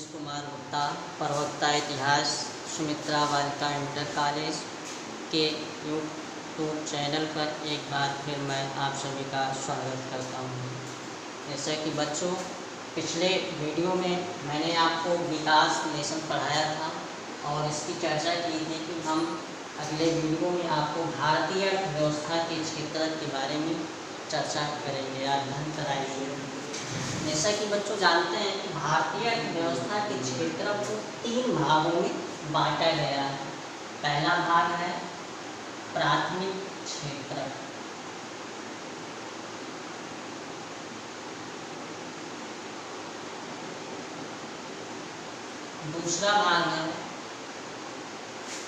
कुमार गुप्ता, प्रवक्ता इतिहास, सुमित्रा बालिका इंटर कॉलेज के यूट्यूब चैनल पर एक बार फिर मैं आप सभी का स्वागत करता हूँ। जैसा कि बच्चों, पिछले वीडियो में मैंने आपको विकास लेसन पढ़ाया था और इसकी चर्चा की थी कि हम अगले वीडियो में आपको भारतीय अर्थव्यवस्था के क्षेत्र के बारे में चर्चा करेंगे, अध्ययन कराएंगे। जैसा कि बच्चों जानते हैं कि भारतीय अर्थव्यवस्था के क्षेत्र को 3 भागों में बांटा गया है। पहला भाग है प्राथमिक क्षेत्र, दूसरा भाग है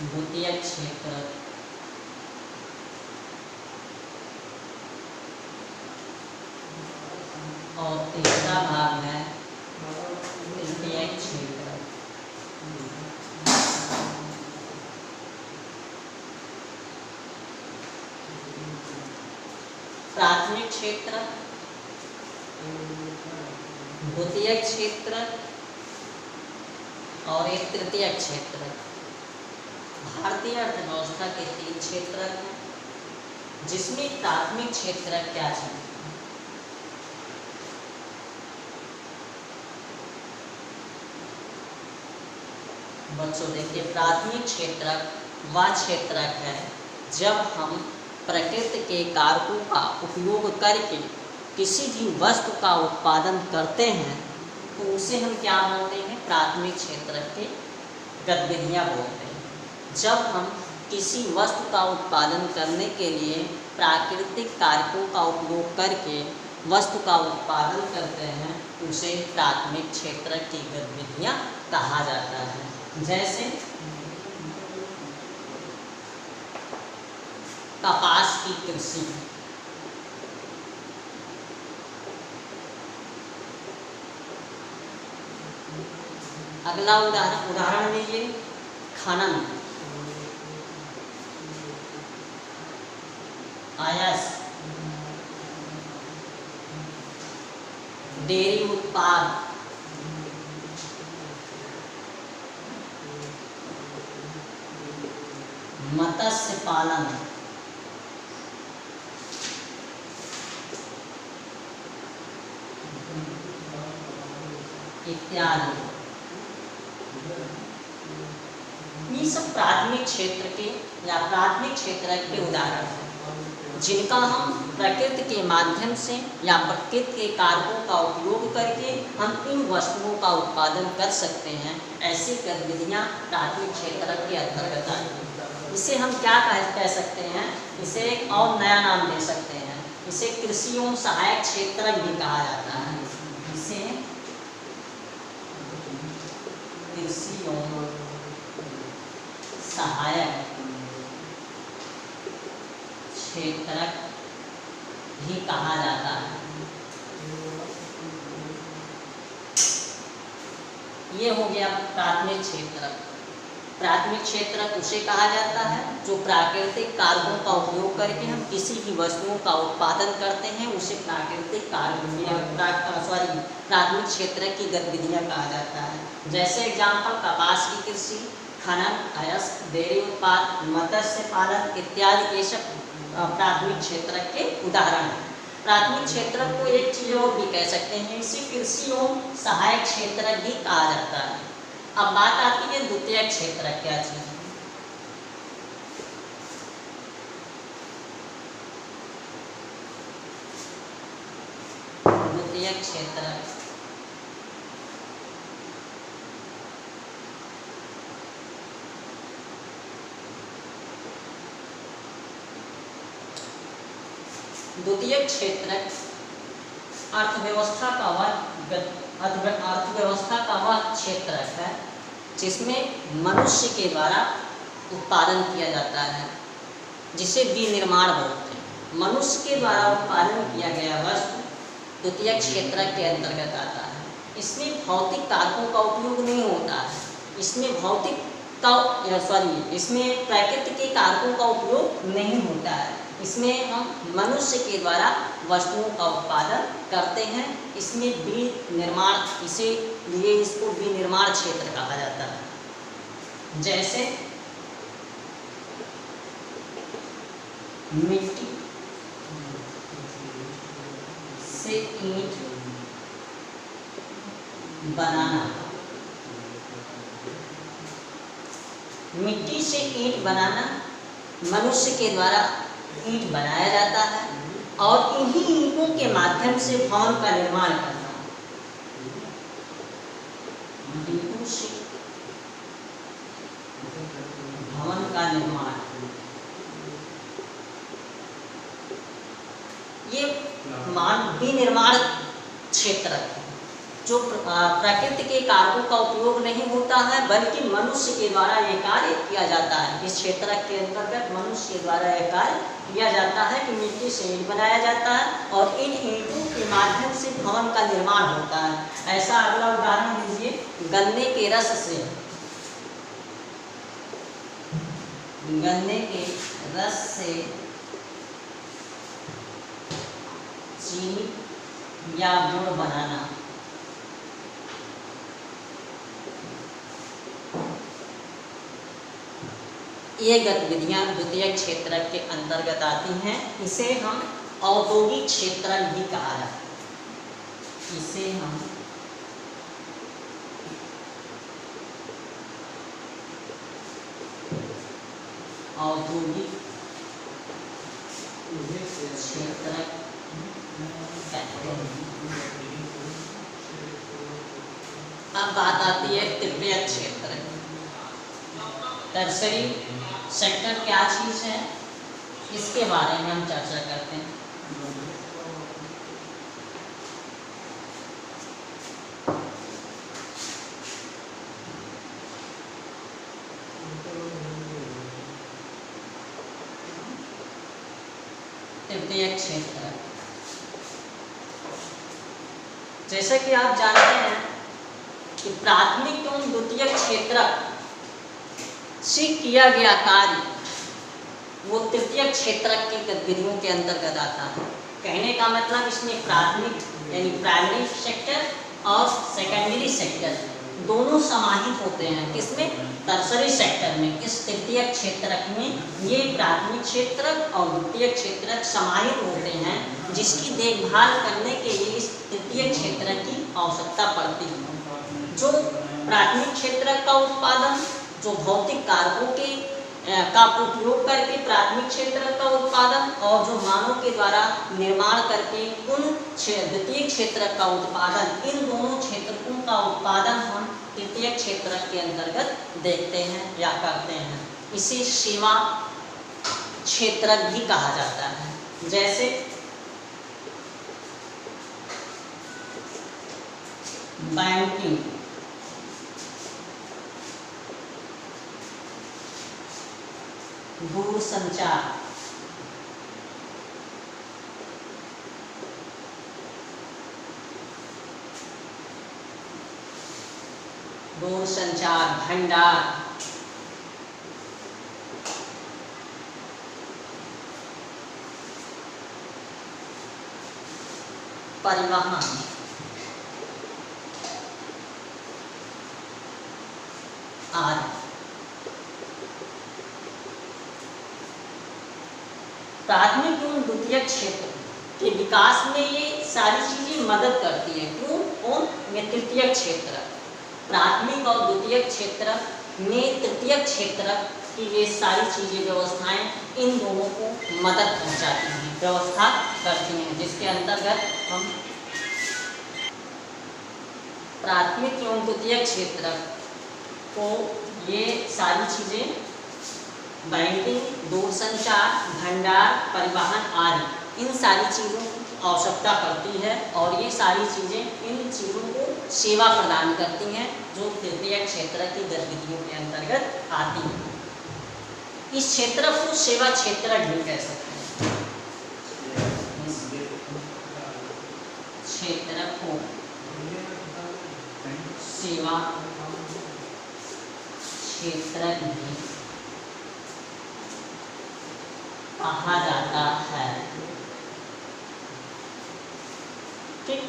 द्वितीयक क्षेत्र, और तीसरा भाग है तृतीयक क्षेत्र। प्राथमिक क्षेत्र, द्वितीयक क्षेत्र और एक तृतीयक क्षेत्र। भारतीय अर्थव्यवस्था के 3 क्षेत्र हैं, जिसमें प्राथमिक क्षेत्र क्या है? बच्चों देखिए, प्राथमिक क्षेत्रक वह क्षेत्रक है जब हम प्रकृति के कारकों का उपयोग करके किसी भी वस्तु का उत्पादन करते हैं तो उसे हम क्या बोलते हैं? प्राथमिक क्षेत्र के गतिविधियाँ बोलते हैं। जब हम किसी वस्तु का उत्पादन करने के लिए प्राकृतिक कारकों का उपयोग करके वस्तु का उत्पादन करते हैं उसे प्राथमिक क्षेत्र की गतिविधियाँ कहा जाता है। जैसे कपास की कृषि, अगला उदाहरण लीजिए खनन, आयस, डेयरी उत्पाद, मत्स्य पालन, इत्यादि। ये सब प्राथमिक क्षेत्र के या प्राथमिक क्षेत्र के उदाहरण हैं, जिनका हम प्रकृति के माध्यम से या प्रकृति के कारकों का उपयोग करके हम इन वस्तुओं का उत्पादन कर सकते हैं। ऐसी गतिविधियाँ प्राथमिक क्षेत्र के अंतर्गत आती हैं। इसे हम क्या कह सकते हैं? इसे एक और नया नाम दे सकते हैं। इसे कृषि एवं सहायक क्षेत्र भी कहा जाता है। इसे कृषि एवं सहायक क्षेत्र भी कहा जाता है। ये हो गया प्राथमिक क्षेत्र। प्राथमिक क्षेत्र उसे कहा जाता है जो प्राकृतिक कारकों का उपयोग करके हम किसी भी वस्तुओं का उत्पादन करते हैं, उसे प्राकृतिक प्राथमिक क्षेत्र की गतिविधियाँ कहा जाता है। जैसे एग्जाम्पल कपास की कृषि, खनन, अयस्क, डेयरी उत्पाद, मत्स्य पालन इत्यादि के सब प्राथमिक क्षेत्र के उदाहरण हैं। प्राथमिक क्षेत्र को एक चीज़ और भी कह सकते हैं, इसे कृषि एवं सहायक क्षेत्र भी कहा जाता है। अब बात आती है द्वितीयक क्षेत्र क्या चीज़ है? द्वितीयक क्षेत्र द्वितीयक क्षेत्र अर्थव्यवस्था का वह क्षेत्र है जिसमें मनुष्य के द्वारा उत्पादन किया जाता है, जिसे विनिर्माण बोलते हैं। मनुष्य के द्वारा उत्पादन किया गया वस्तु द्वितीयक क्षेत्र के अंतर्गत आता है। इसमें भौतिक कारकों का उपयोग नहीं होता है, इसमें प्रकृति के कारकों का उपयोग नहीं होता है। इसमें हम मनुष्य के द्वारा वस्तुओं का उत्पादन करते हैं। इसमें विनिर्माण, इसे लिए इसको विनिर्माण क्षेत्र कहा जाता है। जैसे मिट्टी से ईंट बनाना, मिट्टी से ईंट बनाना, मनुष्य के द्वारा ईंट बनाया जाता है और इन्हीं ईंटों के माध्यम से भवन का निर्माण करना, ईंटों से भवन का निर्माण, ये विनिर्माण क्षेत्र है जो प्रकृति के कारकों का उपयोग नहीं होता है बल्कि मनुष्य के द्वारा यह कार्य किया जाता है। इस क्षेत्र के अंतर्गत मनुष्य के द्वारा यह कार्य किया जाता है कि मिट्टी से ईंट बनाया जाता है और इन ईंटों के माध्यम से भवन का निर्माण होता है। ऐसा अगला उदाहरण लीजिए, गन्ने के रस से, गन्ने के रस से चीनी या गुड़ बनाना, ये गतिविधियां द्वितीयक क्षेत्र के अंतर्गत आती हैं। इसे हम औद्योगिक क्षेत्र भी कहा जाता है। इसे हम औद्योगिक क्षेत्र कहते हैं। अब बात आती है तृतीयक क्षेत्र। टर्सरी सेक्टर क्या चीज़ है, इसके बारे में हम चर्चा करते हैं। तृतीयक क्षेत्र, जैसे कि आप जानते हैं कि प्राथमिक एवं द्वितीयक क्षेत्र से किया गया कार्य वो तृतीयक क्षेत्र की गतिविधियों के अंतर्गत आता है। कहने का मतलब इसमें प्राथमिक यानी प्राइमरी सेक्टर और सेकेंडरी सेक्टर दोनों समाहित होते हैं। किसमें? टर्सरी सेक्टर में। इस तृतीयक क्षेत्र में ये प्राथमिक क्षेत्र और द्वितीयक क्षेत्र समाहित होते हैं, जिसकी देखभाल करने के लिए इस तृतीयक क्षेत्र की आवश्यकता पड़ती है। जो प्राथमिक क्षेत्र का उत्पादन, जो भौतिक कारकों के का उपयोग करके प्राथमिक क्षेत्र का उत्पादन और जो मानव के द्वारा निर्माण करके उन द्वितीय क्षेत्र का उत्पादन, इन दोनों क्षेत्रों का उत्पादन हम तृतीय क्षेत्र के अंतर्गत देखते हैं या करते हैं। इसे सेवा क्षेत्र भी कहा जाता है। जैसे बैंकिंग, दूरसंचार, भंडार, परिवहन, आदि। प्राथमिक एवं द्वितीयक क्षेत्र के विकास में ये सारी चीजें मदद करती है। क्यों? कौन? ये तृतीयक क्षेत्र। प्राथमिक और द्वितीयक क्षेत्र में तृतीयक क्षेत्र की ये सारी चीजें, व्यवस्थाएं इन दोनों को मदद पहुंचाती हैं, व्यवस्था करती हैं, जिसके अंतर्गत हम प्राथमिक एवं द्वितीयक क्षेत्र को ये सारी चीजें, बैंकिंग, दूरसंचार, भंडार, परिवहन आदि, इन सारी चीज़ों की आवश्यकता पड़ती है और ये सारी चीज़ें इन चीज़ों को सेवा प्रदान करती हैं, जो तृतीय क्षेत्र की गतिविधियों के अंतर्गत आती हैं। इस क्षेत्र को सेवा क्षेत्र भी कह सकते हैं। क्षेत्र को सेवा क्षेत्र भी कहा जाता है। ठीक,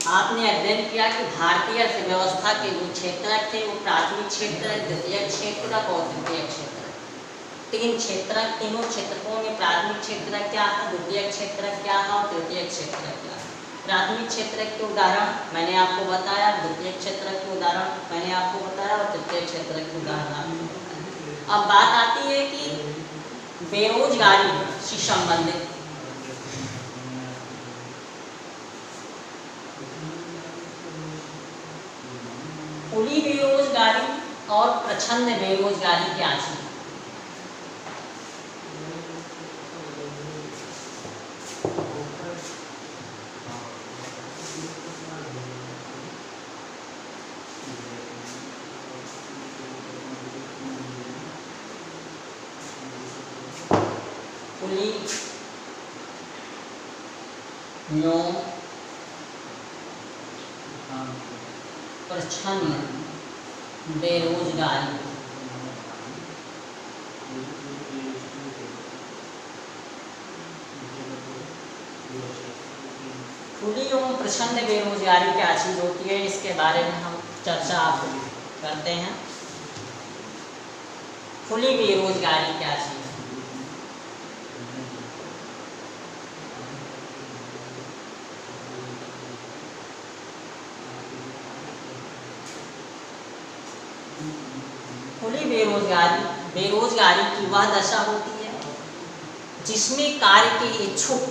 आपने अध्ययन किया कि भारतीय अर्थव्यवस्था के जो क्षेत्रक थे वो प्राथमिक क्षेत्रक, द्वितीयक क्षेत्रक और तृतीयक क्षेत्रक, तीन क्षेत्रक। तीनों क्षेत्रकों में प्राथमिक क्षेत्रक क्या था, द्वितीयक क्षेत्रक क्या था और तृतीयक क्षेत्रक क्या था। प्राथमिक क्षेत्रक के उदाहरण मैंने आपको बताया, द्वितीयक क्षेत्रक के उदाहरण मैंने आपको बताया और तृतीयक क्षेत्रक के उदाहरण आपको बताया। अब बात आती है कि बेरोजगारी से संबंधित खुली बेरोजगारी और प्रच्छन्न बेरोजगारी क्या चीज। खुली एवं प्रच्छन्न बेरोजगारी खुली एवं प्रच्छन्न बेरोजगारी क्या चीज होती है, इसके बारे में हम चर्चा करते हैं। खुली बेरोजगारी क्या चीज है। खुली बेरोजगारी की वह दशा होती है जिसमें कार्य के इच्छुक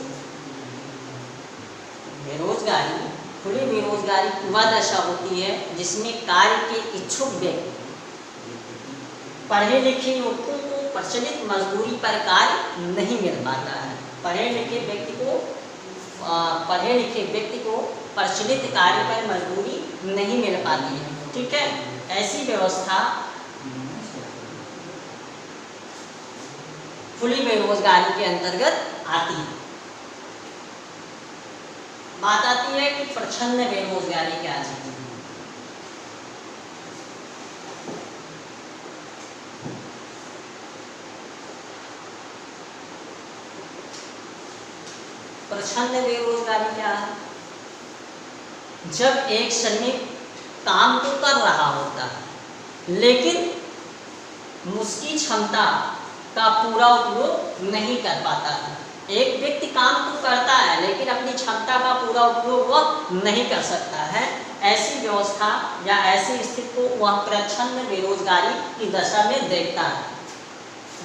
खुली बेरोजगारी की वह दशा होती है जिसमें कार्य के इच्छुक व्यक्ति पढ़े लिखे युवकों को प्रचलित मजदूरी पर कार्य नहीं मिल पाता है। पढ़े लिखे व्यक्ति को प्रचलित कार्य पर मजदूरी नहीं मिल पाती है। ठीक है, ऐसी व्यवस्था खुली बेरोजगारी के अंतर्गत आती है। बात आती है कि प्रच्छन्न बेरोजगारी क्या चीज है। प्रच्छन्न बेरोजगारी क्या है, जब एक श्रमिक काम तो कर रहा होता है लेकिन उसकी क्षमता का पूरा उपयोग नहीं कर पाता है। एक व्यक्ति काम तो करता है लेकिन अपनी क्षमता का पूरा उपयोग वह नहीं कर सकता है। ऐसी व्यवस्था या ऐसी स्थिति को वह प्रच्छन्न बेरोजगारी की दशा में देखता है।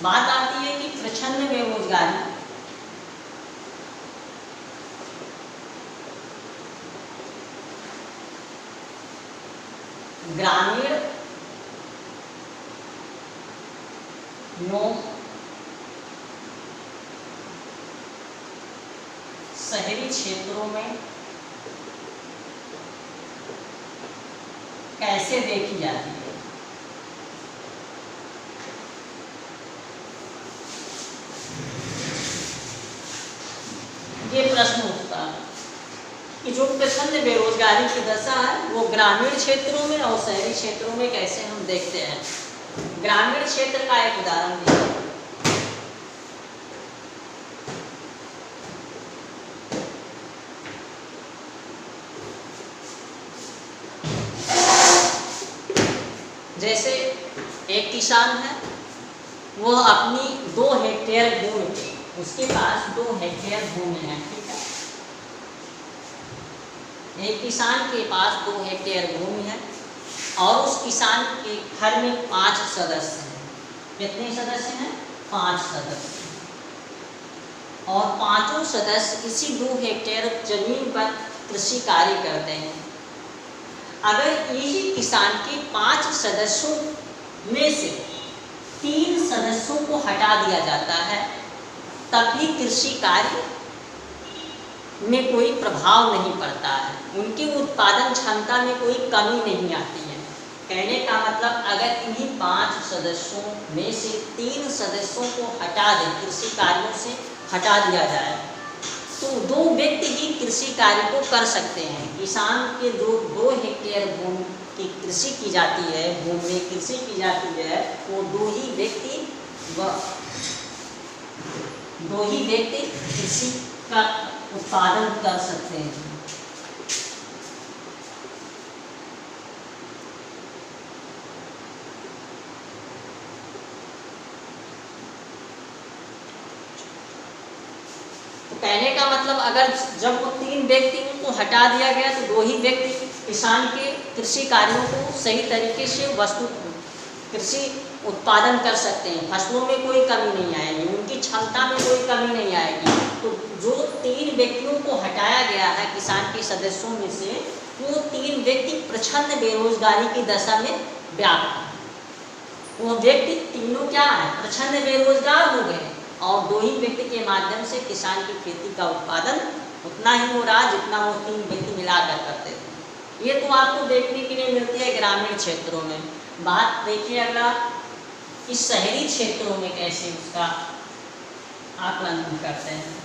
बात आती है कि प्रच्छन्न बेरोजगारी ग्रामीण एवं शहरी क्षेत्रों में कैसे देखी जाती है। ये प्रश्न उठता है कि जो प्रच्छन्न बेरोजगारी की दशा है वो ग्रामीण क्षेत्रों में और शहरी क्षेत्रों में कैसे हम देखते हैं। ग्रामीण क्षेत्र का एक उदाहरण दीजिए। जैसे एक किसान है, वह अपनी 2 हेक्टेयर भूमि पे, उसके पास 2 हेक्टेयर भूमि है। ठीक है, एक किसान के पास 2 हेक्टेयर भूमि है और उस किसान के घर में 5 सदस्य हैं। कितने सदस्य हैं? 5 सदस्य। और पांचों सदस्य इसी 2 हेक्टेयर जमीन पर कृषि कार्य करते हैं। अगर इसी किसान के 5 सदस्यों में से 3 सदस्यों को हटा दिया जाता है तब भी कृषि कार्य में कोई प्रभाव नहीं पड़ता है, उनकी उत्पादन क्षमता में कोई कमी नहीं आती है। कहने का मतलब अगर इन्हीं 5 सदस्यों में से 3 सदस्यों को हटा दें, कृषि कार्यों से हटा दिया जाए तो 2 व्यक्ति ही कृषि कार्य को कर सकते हैं। किसान के जो 2 हेक्टेयर भूमि की कृषि की जाती है, भूमि में कृषि की जाती है, वो 2 ही व्यक्ति कृषि का उत्पादन कर सकते हैं। कहने का मतलब अगर जब वो 3 व्यक्तियों को हटा दिया गया तो 2 ही व्यक्ति किसान के कृषि कार्यों को सही तरीके से कृषि उत्पादन कर सकते हैं। फसलों में कोई कमी नहीं आएगी, उनकी क्षमता में कोई कमी नहीं आएगी। तो जो 3 व्यक्तियों को हटाया गया है किसान के सदस्यों में से, वो 3 व्यक्ति प्रचंड बेरोजगारी की दशा में व्याप्त हैं। वो व्यक्ति तीनों क्या है, प्रचंड बेरोजगार हो गए और 2 ही व्यक्ति के माध्यम से किसान की खेती का उत्पादन उतना ही हो रहा जितना वो 3 व्यक्ति मिलाकर करते थे। ये तो आपको देखने के लिए मिलती है ग्रामीण क्षेत्रों में। बात देखिए अगला, इस शहरी क्षेत्रों में कैसे उसका आकलन करते हैं।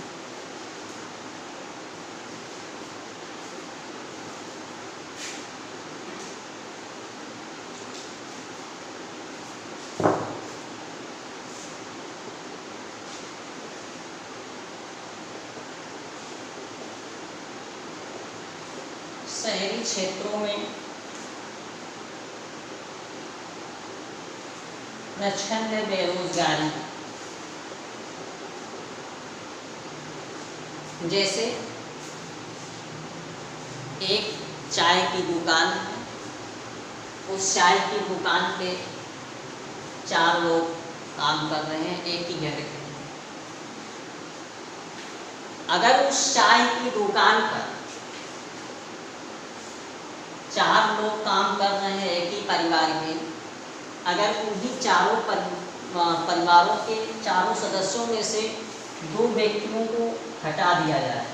शहरी क्षेत्रों में प्रचंड बेरोजगारी, जैसे एक चाय की दुकान है, उस चाय की दुकान पे 4 लोग काम कर रहे हैं एक ही घर के। अगर उस चाय की दुकान पर 4 लोग काम कर रहे हैं एक ही परिवार के, अगर उन्हीं चारों परिवारों के चारों सदस्यों में से 2 व्यक्तियों को हटा दिया जाए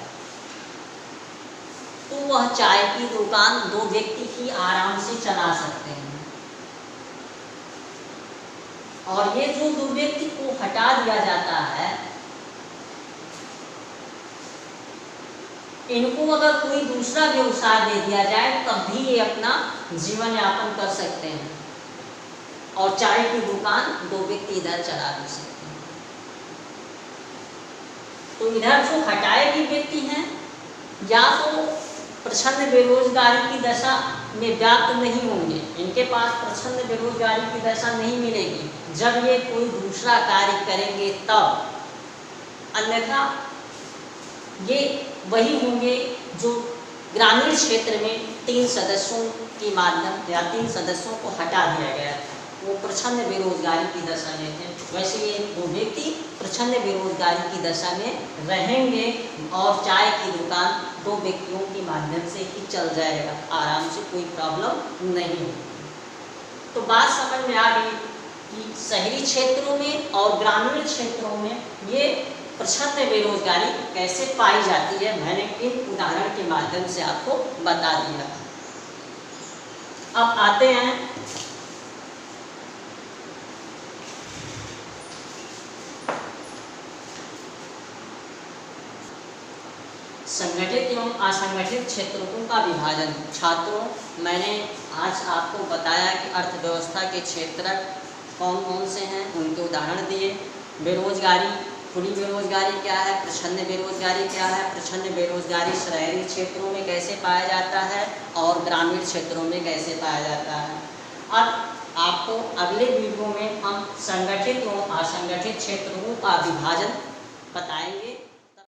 तो वह चाय की दुकान 2 व्यक्ति ही आराम से चला सकते हैं। और ये जो 2 व्यक्ति को हटा दिया जाता है, इनको अगर कोई दूसरा व्यवसाय दे दिया जाए तब भी ये अपना जीवन यापन कर सकते हैं और चाय की दुकान 2 व्यक्ति इधर चला भी सकते हैं। तो इधर जो हटाए भी व्यक्ति हैं या तो प्रचंड बेरोजगारी की दशा में व्याप्त नहीं होंगे, इनके पास प्रचंड बेरोजगारी की दशा नहीं मिलेगी जब ये कोई दूसरा कार्य करेंगे तब, अन्यथा ये वही होंगे जो ग्रामीण क्षेत्र में 3 सदस्यों के माध्यम या 3 सदस्यों को हटा दिया गया, वो प्रचंड बेरोजगारी की दशा में थे। वैसे ये 2 व्यक्ति प्रचंड बेरोजगारी की दशा में रहेंगे और चाय की दुकान 2 व्यक्तियों के माध्यम से ही चल जाएगा, आराम से, कोई प्रॉब्लम नहीं होगी। तो बात समझ में आ गई कि शहरी क्षेत्रों में और ग्रामीण क्षेत्रों में ये प्रचंड बेरोजगारी कैसे पाई जाती है, मैंने इन उदाहरण के माध्यम से आपको बता दिया। अब आते हैं संगठित एवं असंगठित क्षेत्रों का विभाजन। छात्रों, मैंने आज आपको बताया कि अर्थव्यवस्था के क्षेत्र कौन कौन से हैं, उनके उदाहरण दिए। बेरोजगारी, खुली बेरोजगारी क्या है, प्रचंड बेरोजगारी क्या है, प्रचंड बेरोजगारी शहरी क्षेत्रों में कैसे पाया जाता है और ग्रामीण क्षेत्रों में कैसे पाया जाता है। अब आपको अगले वीडियो में हम संगठित एवं असंगठित क्षेत्रों का विभाजन बताएंगे।